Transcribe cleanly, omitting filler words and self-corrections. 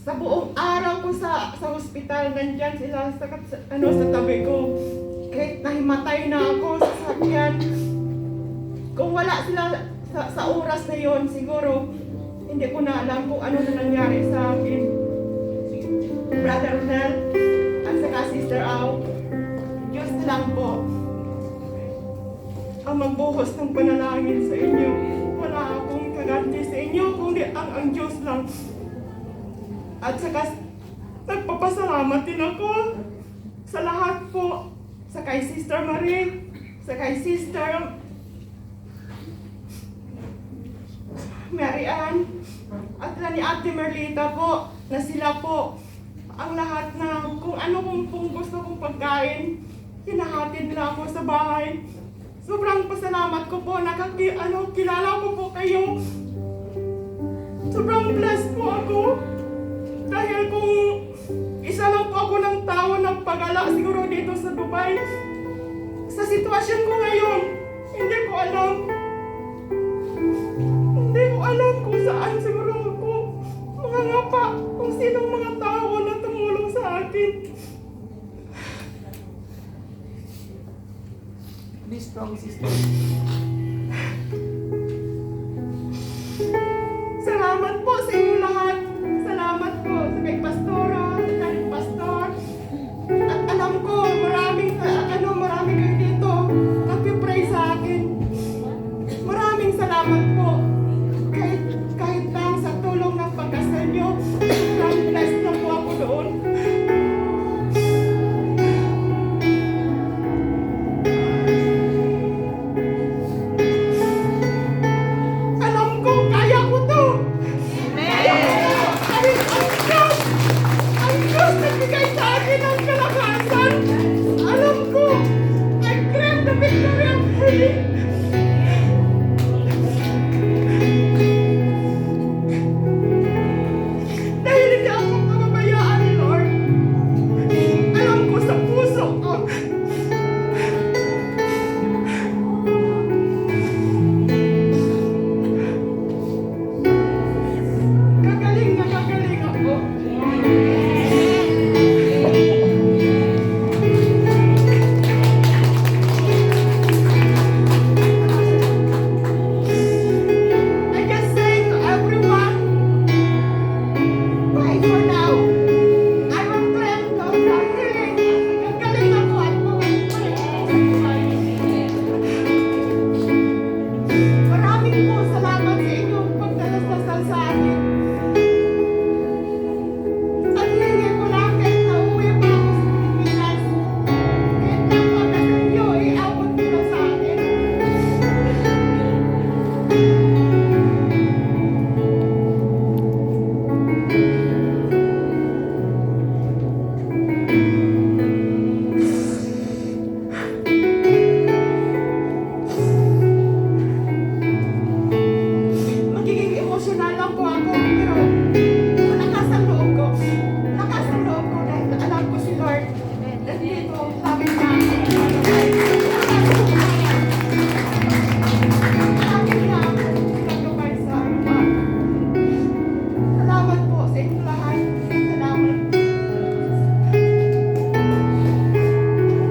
Sa buong araw ko sa ospital, nandyan sila sa tabi ko. Kahit nahimatay na ako sa sakyan, kung wala sila sa oras na yon, siguro hindi ko na alam kung ano na nangyari sa akin. Brother Nel at saka Sister Au, Diyos lang po ang magbuhos ng panalangin sa inyo. Wala akong kaganti sa inyo, kundi ang Diyos lang. At saka nagpapasalamat din ako sa lahat po, sa kay Sister Marie, sa kay Sister Mary Ann, at ni Ate Merlita po, na sila po ang lahat na kung ano kung gusto kong pagkain, hinahatid nila ako sa bahay. Sobrang pasalamat ko po, kilala ko po kayo. Sobrang blessed po ako. Dahil kung isa lang po ako ng tao ng pagala siguro dito sa Dubai, sa sitwasyon ko ngayon, hindi ko alam. Hindi ko alam kung saan siguro ako mangangapa, kung sinong mga tao na tumulong sa akin. Be strong, sister.